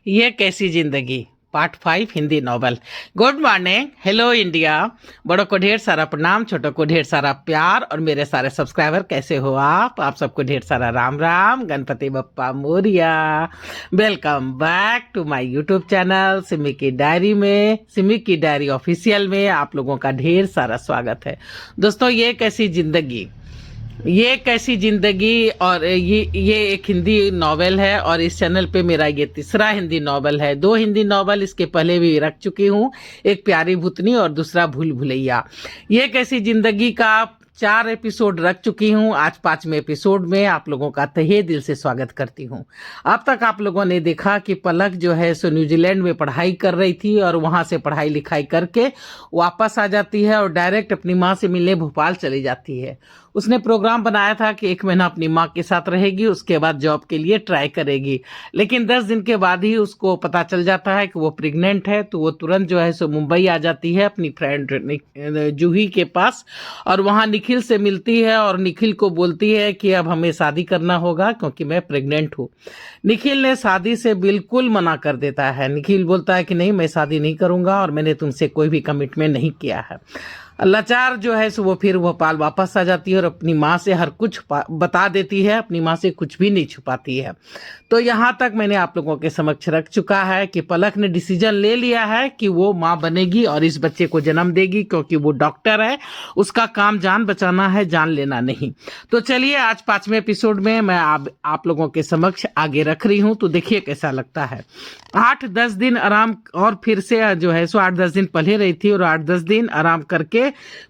ये कैसी जिंदगी part 5 Hindi novel. Good morning, hello India. बड़ों को ढेर सारा प्रणाम, छोटों को ढेर सारा प्यार और मेरे सारे सब्सक्राइबर कैसे हो आप सबको ढेर सारा Ram Ram, Ganpati Bappa Morya. Welcome back to my YouTube channel Simi की डायरी में, सिमी की डायरी ऑफिशियल में आप लोगों का ढेर सारा स्वागत है। दोस्तों, ये कैसी जिंदगी और ये एक हिंदी नॉवेल है और इस चैनल पे मेरा ये तीसरा हिंदी नॉवेल है। 2 हिंदी नॉवेल इसके पहले भी रख चुकी हूँ, एक प्यारी भूतनी और दूसरा भूल भुलैया। ये कैसी जिंदगी का 4 एपिसोड रख चुकी हूँ। आज 5वें एपिसोड में आप लोगों का तहे दिल से स्वागत करती हूँ। अब तक आप लोगों ने देखा कि पलक जो है सो न्यूजीलैंड में पढ़ाई कर रही थी और वहां से पढ़ाई लिखाई करके वापस आ जाती है और डायरेक्ट अपनी माँ से मिलने भोपाल चली जाती है। उसने प्रोग्राम बनाया था कि 1 महीना अपनी माँ के साथ रहेगी, उसके बाद जॉब के लिए ट्राई करेगी। लेकिन 10 दिन के बाद ही उसको पता चल जाता है कि वो प्रेग्नेंट है, तो वो तुरंत जो है सो मुंबई आ जाती है अपनी फ्रेंड जूही के पास और वहाँ निखिल से मिलती है और निखिल को बोलती है कि अब हमें शादी करना होगा क्योंकि मैं प्रेग्नेंट हूँ। निखिल ने शादी से बिल्कुल मना कर देता है। निखिल बोलता है कि नहीं, मैं शादी नहीं करूँगा और मैंने तुमसे कोई भी कमिटमेंट नहीं किया है। लाचार जो है सो वो फिर भोपाल वापस आ जाती है और अपनी माँ से हर कुछ बता देती है, अपनी माँ से कुछ भी नहीं छुपाती है। तो यहाँ तक मैंने आप लोगों के समक्ष रख चुका है कि पलक ने डिसीजन ले लिया है कि वो माँ बनेगी और इस बच्चे को जन्म देगी क्योंकि वो डॉक्टर है, उसका काम जान बचाना है, जान लेना नहीं। तो चलिए आज 5वें एपिसोड में मैं आप लोगों के समक्ष आगे रख रही हूँ, तो देखिए कैसा लगता है। 8-10 दिन आराम और फिर से जो है सो 8-10 दिन पहले रही थी और 8-10 दिन आराम करके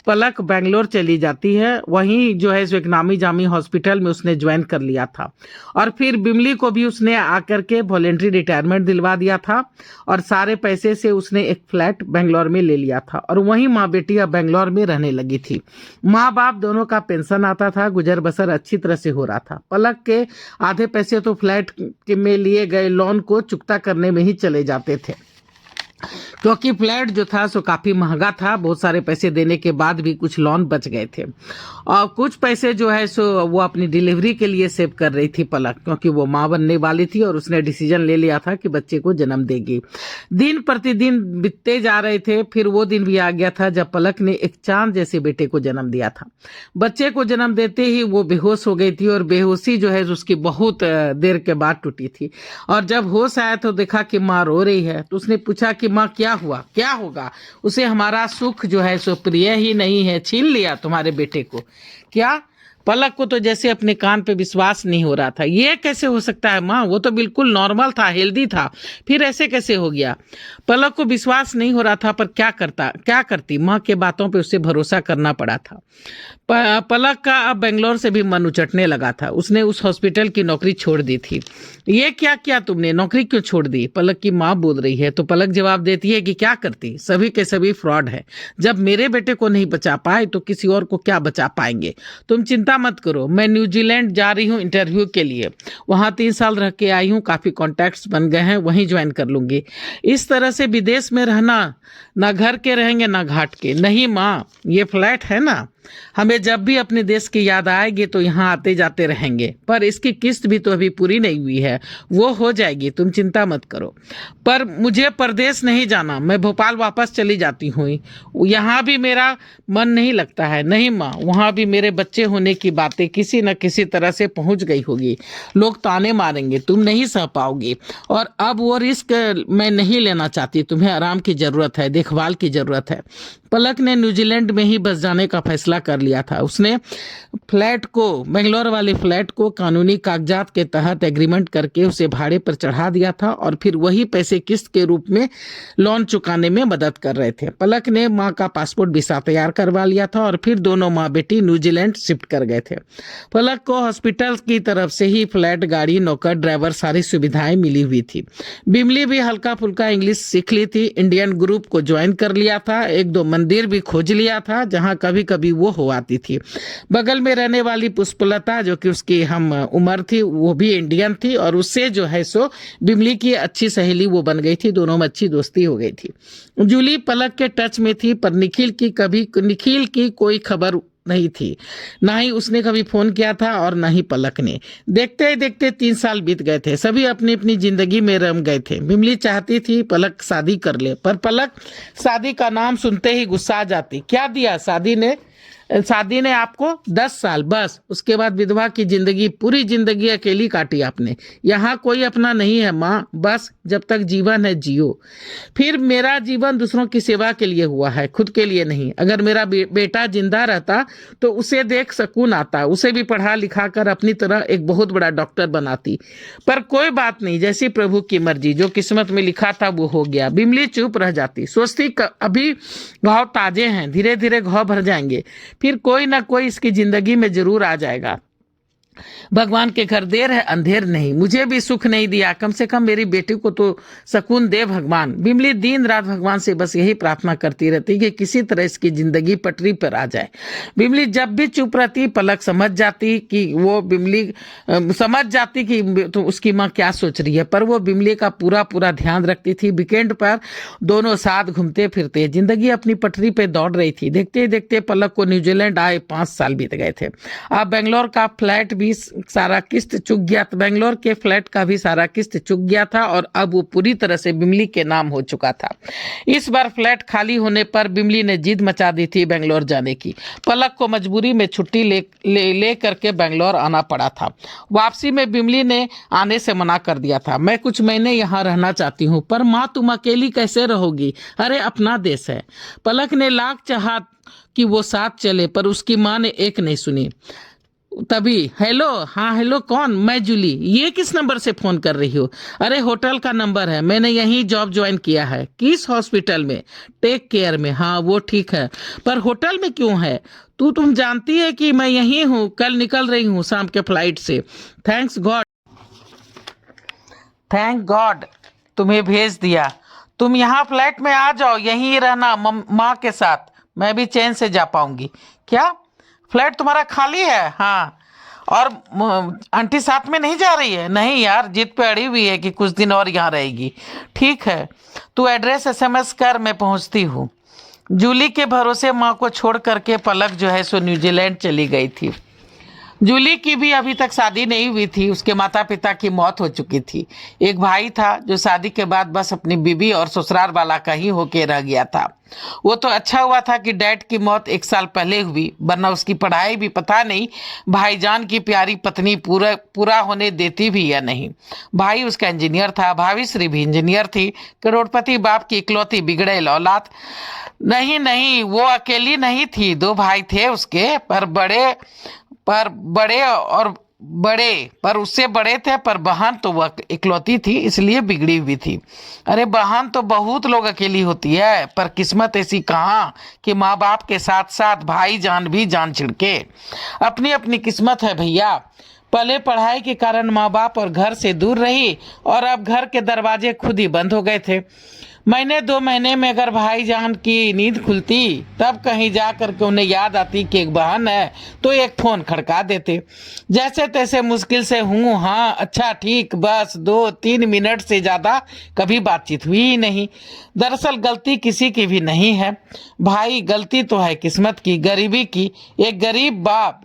पलक बेंगलोर चली जाती है। वहीं जो है सो एक नामी जामी हॉस्पिटल में उसने ज्वाइन कर लिया था और फिर बिमली को भी उसने आकर के वॉलेंट्री रिटायरमेंट दिलवा दिया था और सारे पैसे से उसने एक फ्लैट बेंगलोर में ले लिया था और वहीं माँ बेटी अब बेंगलोर में रहने लगी थी। माँ बाप दोनों का पेंशन आता था, गुजर बसर अच्छी तरह से हो रहा था। पलक के आधे पैसे तो फ्लैट में लिए गए लोन को चुकता करने में ही चले जाते थे क्योंकि फ्लैट जो था सो काफ़ी महंगा था। बहुत सारे पैसे देने के बाद भी कुछ लोन बच गए थे और कुछ पैसे जो है सो वो अपनी डिलीवरी के लिए सेव कर रही थी पलक, क्योंकि वो माँ बनने वाली थी और उसने डिसीजन ले लिया था कि बच्चे को जन्म देगी। दिन प्रतिदिन बीतते जा रहे थे, फिर वो दिन भी आ गया था जब पलक ने एक चांद जैसे बेटे को जन्म दिया था। बच्चे को जन्म देते ही वो बेहोश हो गई थी और बेहोशी जो है उसकी बहुत देर के बाद टूटी थी और जब होश आया तो देखा कि माँ रो रही है। तो उसने पूछा कि माँ क्या हुआ, क्या होगा? उसे हमारा सुख जो है सो प्रिय ही नहीं है, छीन लिया तुम्हारे बेटे को क्या? पलक को तो जैसे अपने कान पे विश्वास नहीं हो रहा था। ये कैसे हो सकता है माँ, वो तो बिल्कुल नॉर्मल था, हेल्दी था, फिर ऐसे कैसे हो गया? पलक को विश्वास नहीं हो रहा था, पर क्या करती, माँ के बातों पे उसे भरोसा करना पड़ा था। पलक का अब बेंगलोर से भी मन उचटने लगा था। उसने उस हॉस्पिटल की नौकरी छोड़ दी थी। ये क्या किया तुमने, नौकरी क्यों छोड़ दी? पलक की माँ बोल रही है तो पलक जवाब देती है कि क्या करती, सभी के सभी फ्रॉड है। जब मेरे बेटे को नहीं बचा पाए तो किसी और को क्या बचा पाएंगे? तुम चिंता मत करो, मैं न्यूजीलैंड जा रही हूँ इंटरव्यू के लिए, वहाँ 3 साल रह के आई हूँ, काफ़ी कॉन्टैक्ट्स बन गए हैं, वहीं ज्वाइन कर लूँगी। इस तरह से विदेश में रहना, ना घर के रहेंगे ना घाट के। नहीं माँ, ये फ्लैट है ना, हमें जब भी अपने देश की याद आएगी तो यहाँ आते जाते रहेंगे, पर इसकी किस्त भी तो अभी पूरी नहीं हुई है, वो हो जाएगी, तुम चिंता मत करो। पर मुझे परदेश नहीं जाना, मैं भोपाल वापस चली जाती हूँ, यहाँ भी मेरा मन नहीं लगता है। नहीं माँ, वहाँ भी मेरे बच्चे होने की बातें किसी न किसी तरह से पहुँच गई होगी, लोग ताने मारेंगे, तुम नहीं सह पाओगी और अब वो रिस्क मैं नहीं लेना चाहती। तुम्हें आराम की ज़रूरत है, देखभाल की ज़रूरत है। पलक ने न्यूजीलैंड में ही बस जाने का फैसला कर लिया था। उसने फ्लैट को, बेंगलोर वाले फ्लैट को कानूनी कागजात के तहत एग्रीमेंट करके उसे भाड़े पर चढ़ा दिया था और फिर वही पैसे किस्त के रूप में लोन चुकाने में मदद कर रहे थे। पलक ने माँ का पासपोर्ट वीसा तैयार करवा लिया था और फिर दोनों माँ बेटी न्यूजीलैंड शिफ्ट कर गए थे। पलक को हॉस्पिटल की तरफ से ही फ्लैट, गाड़ी, नौकर, ड्राइवर, सारी सुविधाएं मिली हुई थी। बिमली भी हल्का फुल्का इंग्लिश सीख ली थी, इंडियन ग्रुप को ज्वाइन कर लिया था, 1-2 मंदिर भी खोज लिया था जहाँ कभी कभी वो हो आती थी। बगल में रहने वाली पुष्पलता, जो कि उसकी हम उम्र थी, वो भी इंडियन थी और उससे जो है सो बिमली की अच्छी सहेली वो बन गई थी, दोनों में अच्छी दोस्ती हो गई थी। जूली पलक के टच में थी, पर निखिल की कोई खबर नहीं थी, ना ही उसने कभी फोन किया था और ना ही पलक ने। देखते ही देखते 3 साल बीत गए थे। सभी अपनी अपनी जिंदगी में रम गए थे। बिमली चाहती थी पलक शादी कर ले, पर पलक शादी का नाम सुनते ही गुस्सा आ जाती। क्या दिया शादी ने आपको? 10 साल बस। उसके बाद विधवा की जिंदगी, पूरी जिंदगी अकेली काटी आपने। यहाँ कोई अपना नहीं है माँ, बस जब तक जीवन है जियो। फिर मेरा जीवन दूसरों की सेवा के लिए हुआ है, खुद के लिए नहीं। अगर मेरा बेटा जिंदा रहता तो उसे देख सुकून आता, उसे भी पढ़ा लिखा कर अपनी तरह एक बहुत बड़ा डॉक्टर बनाती। पर कोई बात नहीं, जैसी प्रभु की मर्जी, जो किस्मत में लिखा था वो हो गया। बिमली चुप रह जाती, सोचती अभी घाव ताजे हैं, धीरे धीरे घाव भर जाएंगे, फिर कोई ना कोई इसकी जिंदगी में जरूर आ जाएगा। भगवान के घर देर है अंधेर नहीं। मुझे भी सुख नहीं दिया, कम से कम मेरी बेटी को तो सुकून दे भगवान। बिमली दिन रात भगवान से बस यही प्रार्थना करती रहती कि किसी तरह इसकी जिंदगी पटरी पर आ जाए। बिमली जब भी चुप रहती, पलक समझ जाती कि तो उसकी माँ क्या सोच रही है, पर वो बिमली का पूरा पूरा ध्यान रखती थी। वीकेंड पर दोनों साथ घूमते फिरते, जिंदगी अपनी पटरी पे दौड़ रही थी। देखते ही देखते पलक को न्यूजीलैंड आए 5 साल बीत गए थे। अब बेंगलोर का फ्लैट भी सारा किस्त चुक गया, बेंगलोर के फ्लैट का भी सारा किस्त चुक गया था और अब वो पूरी तरह से बिमली के नाम हो चुका था। इस बार फ्लैट खाली होने पर बिमली ने जिद मचा दी थी बेंगलोर जाने की। पलक को मजबूरी में छुट्टी ले करके बेंगलोर आना पड़ा था। वापसी में बिमली ने आने से मना कर दिया था। मैं कुछ महीने यहाँ रहना चाहती हूँ। पर माँ, तुम अकेली कैसे रहोगी? अरे अपना देश है। पलक ने लाख चाहा कि वो साथ चले, पर उसकी माँ ने एक नहीं सुनी। तभी हेलो, हाँ हेलो, कौन? मैं जूली। ये किस नंबर से फोन कर रही हो? अरे होटल का नंबर है, मैंने यहीं जॉब ज्वाइन किया है। किस हॉस्पिटल में? टेक केयर में। हाँ वो ठीक है, पर होटल में क्यों है? तुम जानती है कि मैं यहीं हूँ, कल निकल रही हूँ शाम के फ्लाइट से। थैंक गॉड तुम्हें भेज दिया। तुम यहाँ फ्लैट में आ जाओ, यहीं रहना माँ के साथ, मैं भी चैन से जा पाऊंगी। क्या फ्लैट तुम्हारा खाली है? हाँ। और आंटी साथ में नहीं जा रही है? नहीं यार, जिद पे अड़ी हुई है कि कुछ दिन और यहाँ रहेगी। ठीक है, तू एड्रेस एसएमएस कर, मैं पहुंचती हूँ। जूली के भरोसे माँ को छोड़ करके पलक जो है सो न्यूजीलैंड चली गई थी। जूली की भी अभी तक शादी नहीं हुई थी। उसके माता पिता की मौत हो चुकी थी। एक भाई था जो शादी के बाद बस अपनी बीवी और ससुराल वाला का ही होके रह गया था। वो तो अच्छा हुआ था कि डैड की मौत 1 साल पहले हुई, वरना उसकी पढ़ाई भी पता नहीं भाईजान की प्यारी पत्नी पूरा होने देती भी या नहीं। भाई उसका इंजीनियर था, भाभी भी इंजीनियर थी, करोड़पति बाप की इकलौती बिगड़ेल औलाद। नहीं नहीं, वो अकेली नहीं थी, 2 भाई थे उसके, पर उससे बड़े थे, पर बहन तो वह इकलौती थी, इसलिए बिगड़ी हुई थी। अरे बहन तो बहुत लोग अकेली होती है, पर किस्मत ऐसी कहाँ कि माँ बाप के साथ साथ भाई जान भी जान छिड़के। अपनी अपनी किस्मत है भैया। पहले पढ़ाई के कारण माँ बाप और घर से दूर रही, और अब घर के दरवाजे खुद ही बंद हो गए थे। महीने 2 महीने में अगर भाईजान की नींद खुलती, तब कहीं जा करके उन्हें याद आती कि एक बहन है, तो एक फोन खड़का देते। जैसे तैसे मुश्किल से हूँ, हाँ अच्छा ठीक, बस 2-3 मिनट से ज़्यादा कभी बातचीत हुई ही नहीं। दरअसल गलती किसी की भी नहीं है भाई, गलती तो है किस्मत की, गरीबी की। एक गरीब बाप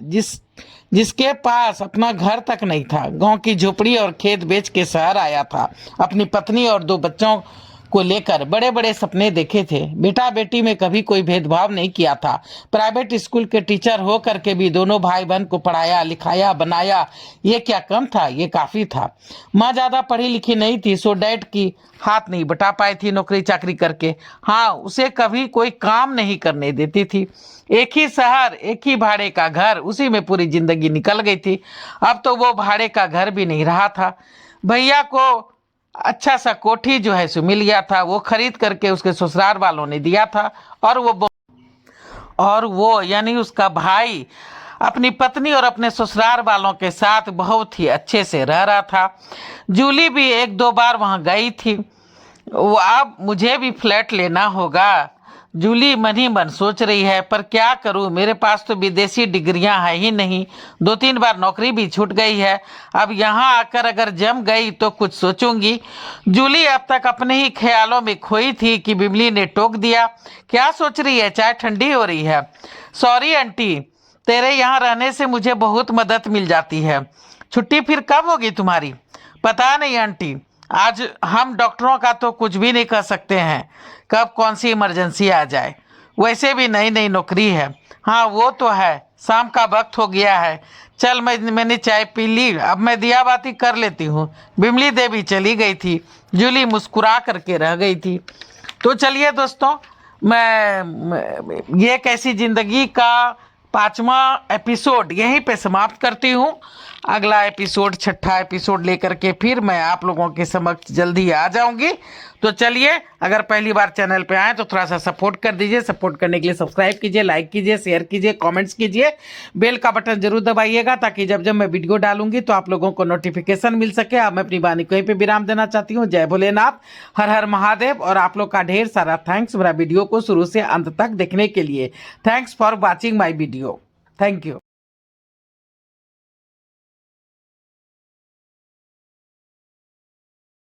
जिसके पास अपना घर तक नहीं था, गांव की झोपड़ी और खेत बेच के शहर आया था, अपनी पत्नी और 2 बच्चों को लेकर बड़े बड़े सपने देखे थे। बेटा बेटी में कभी कोई भेदभाव नहीं किया था। प्राइवेट स्कूल के टीचर हो करके भी दोनों भाई बहन को पढ़ाया लिखाया बनाया। ये क्या कम था, ये काफी था। माँ ज्यादा पढ़ी लिखी नहीं थी, सो डैड की हाथ नहीं बटा पाई थी नौकरी चाकरी करके। हाँ, उसे कभी कोई काम नहीं करने देती थी। एक ही शहर, एक ही भाड़े का घर, उसी में पूरी जिंदगी निकल गई थी। अब तो वो भाड़े का घर भी नहीं रहा था। भैया को अच्छा सा कोठी जो है सो मिल गया था, वो खरीद करके उसके ससुराल वालों ने दिया था, और वो यानी उसका भाई अपनी पत्नी और अपने ससुराल वालों के साथ बहुत ही अच्छे से रह रहा था। जूली भी 1-2 बार वहां गई थी। वो अब मुझे भी फ्लैट लेना होगा, जूली मन ही मन सोच रही है, पर क्या करूं, मेरे पास तो विदेशी डिग्रियां है ही नहीं। 2-3 बार नौकरी भी छूट गई है। अब यहाँ आकर अगर जम गई तो कुछ सोचूंगी। जूली अब तक अपने ही ख्यालों में खोई थी कि बिमली ने टोक दिया। क्या सोच रही है? चाय ठंडी हो रही है। सॉरी आंटी, तेरे यहाँ रहने से मुझे बहुत मदद मिल जाती है। छुट्टी फिर कब होगी तुम्हारी? पता नहीं आंटी, आज हम डॉक्टरों का तो कुछ भी नहीं कर सकते हैं, कब कौन सी इमरजेंसी आ जाए। वैसे भी नई नई नौकरी है। हाँ वो तो है, शाम का वक्त हो गया है। चल मैंने चाय पी ली, अब मैं दिया बाती कर लेती हूँ। बिमली देवी चली गई थी, जूली मुस्कुरा करके रह गई थी। तो चलिए दोस्तों, मैं ये कैसी जिंदगी का 5वां एपिसोड यहीं पे समाप्त करती हूँ। अगला एपिसोड, 6ठा एपिसोड लेकर के फिर मैं आप लोगों के समक्ष जल्दी आ जाऊंगी। तो चलिए, अगर पहली बार चैनल पे आए तो थोड़ा सा सपोर्ट कर दीजिए। सपोर्ट करने के लिए सब्सक्राइब कीजिए, लाइक कीजिए, शेयर कीजिए, कमेंट्स कीजिए, बेल का बटन जरूर दबाइएगा, ताकि जब जब मैं वीडियो डालूंगी तो आप लोगों को नोटिफिकेशन मिल सके। अब मैं अपनी वाणी को यहीं पे विराम देना चाहती हूँ। जय भोलेनाथ, हर हर महादेव। और आप लोग का ढेर सारा थैंक्स मेरा वीडियो को शुरू से अंत तक देखने के लिए। Thanks for watching my video. Thank you.